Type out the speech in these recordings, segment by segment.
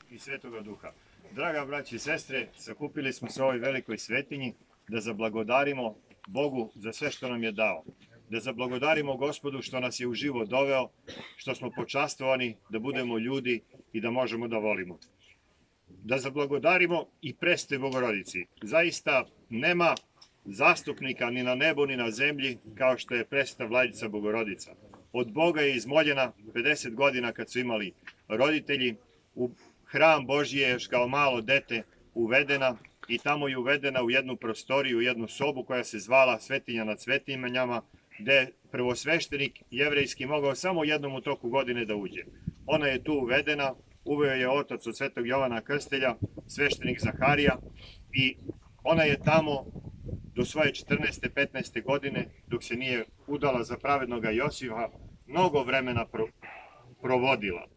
I Svetoga Duha. Draga braći i sestre, sakupili smo se u ovoj velikoj svetinji da zablagodarimo Bogu za sve što nam je dao. Da zablagodarimo Gospodu što nas je u život doveo, što smo počastovani da budemo ljudi i da možemo da volimo. Da zablagodarimo i Presvetoj Bogorodici. Zaista nema zastupnika ni na nebu ni na zemlji kao što je Presveta Vladica Bogorodica. Od Boga je izmoljena 50 godina kad su imali roditelji, u hram Božji je još kao malo dete uvedena i tamo je uvedena u jednu prostoriju, u jednu sobu koja se zvala Svetinja nad svetinjama, gde je prvosveštenik jevrejski mogao samo jednom u toku godine da uđe. Ona je tu uvedena, uveo je otac od Svetog Jovana Krstelja, sveštenik Zaharija, i ona je tamo do svoje 14. 15. godine, dok se nije udala za pravednoga Josifa, mnogo vremena provodila.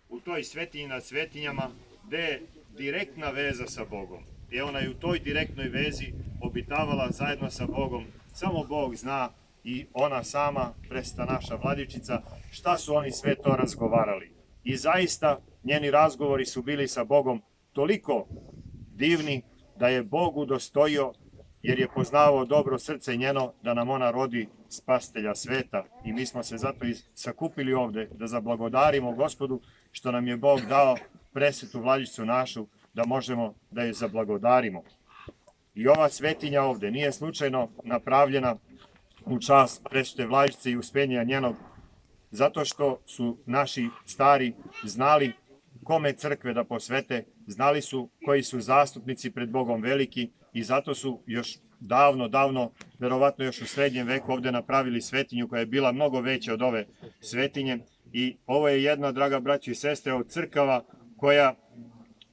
U toj svetinji nad svetinjama, gde je direktna veza sa Bogom. I ona je u toj direktnoj vezi obitavala zajedno sa Bogom. Samo Bog zna i ona sama, Presveta naša Vladičica, šta su oni sve to razgovarali. I zaista njeni razgovori su bili sa Bogom toliko divni da je Bog udostojio, jer je poznavao dobro srce njeno, da nam ona rodi spasitelja sveta. I mi smo se zato i sakupili ovde da zablagodarimo Gospodu što nam je Bog dao Presvetu Vladičicu našu, da možemo da je zablagodarimo. I ova svetinja ovde nije slučajno napravljena u čast Presvete Vladičice i uspenja njenog, zato što su naši stari znali kome crkve da posvete, znali su koji su zastupnici pred Bogom veliki i zato su još davno, verovatno još u srednjem veku ovde napravili svetinju koja je bila mnogo veća od ove svetinje. I ovo je jedna, draga braćo i sestre, od crkava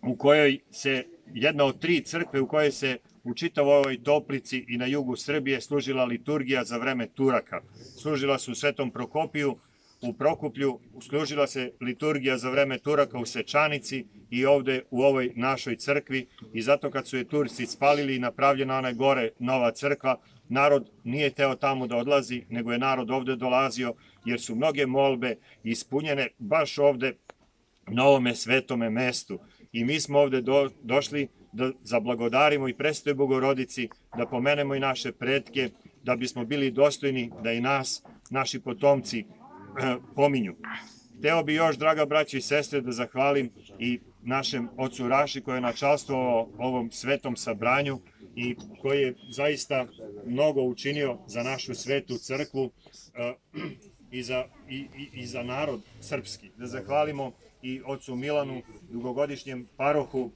u kojoj se, jedna od 3 crkve u kojoj se u čitavoj ovoj Toplici i na jugu Srbije služila liturgija za vreme Turaka. Služila su u Svetom Prokopiju, u Prokuplju, služila se liturgija za vreme Turaka u Sečanici i ovde u ovoj našoj crkvi. I zato kad su je Turci spalili i napravljena ona gore nova crkva, narod nije teo tamo da odlazi, nego je narod ovde dolazio, jer su mnoge molbe ispunjene baš ovde na ovome svetome mestu. I mi smo ovde došli da zablagodarimo i Presvetoj Bogorodici, da pomenemo i naše pretke, da bismo bili dostojni da i nas, naši potomci, pominju. Hteo bi još, draga braćo i sestre, da zahvalim i našem ocu Raši koji je načastvovao ovom svetom sabranju i koji je zaista mnogo učinio za našu svetu crkvu i za narod srpski. Da zahvalimo i ocu Milanu, dugogodišnjem parohu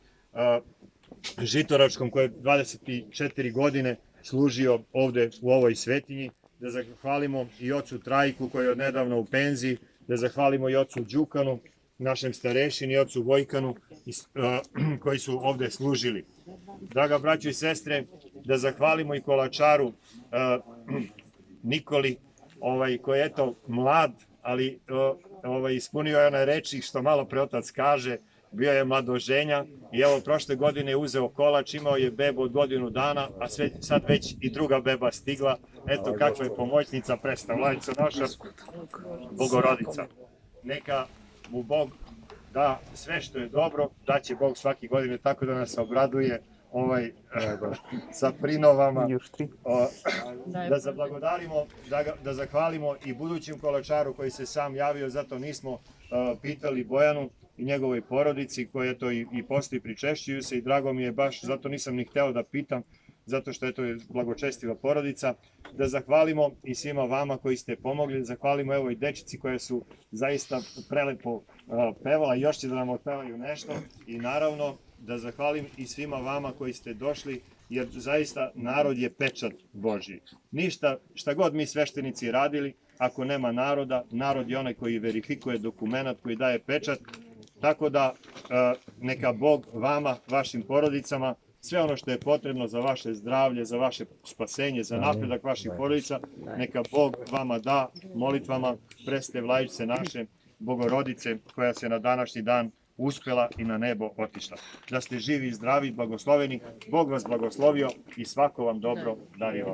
Žitoračkom, koji je 24 godine služio ovde u ovoj svetinji. Da zahvalimo i ocu Trajku koji je odnedavno u penziji, da zahvalimo i ocu Đukanu, našem starešini, i ocu Vojkanu koji su ovde služili. Draga braćo i sestre, da zahvalimo i kolačaru Nikoli, koji je eto mlad, ali ispunio je one reči što malo pre otac kaže, bio je mladoženja i evo prošle godine je uzeo kolač, imao je bebu od godinu dana, a sad već i druga beba stigla. Eto kakva je pomoćnica Presveta Vladica naša Bogorodica. Neka mu Bog da sve što je dobro, daće Bog svake godine tako da nas obraduje sa prinovama. Da zablagodarimo, da zahvalimo i budućem kolačaru koji se sam javio, zato nismo pitali Bojanu i njegovoj porodici koji to i postoji, pričešćuju se i drago mi je baš, zato nisam ni hteo da pitam, zato što je blagočestiva porodica. Da zahvalimo i svima vama koji ste pomogli, da zahvalimo evo i dečici koje su zaista prelepo pevala i još će da nam otpevaju nešto i naravno da zahvalim i svima vama koji ste došli, jer zaista narod je pečat Božji. Ništa, šta god mi sveštenici radili, ako nema naroda, narod je onaj koji verifikuje dokument, koji daje pečat, tako da neka Bog vama, vašim porodicama, sve ono što je potrebno za vaše zdravlje, za vaše spasenje, za napredak vaših porodica, neka Bog vama da molitvama Presvete Vladičice naše Bogorodice, koja se na današnji dan uspela i na nebo otišla. Da ste živi i zdravi, blagosloveni, Bog vas blagoslovio i svako vam dobro dario.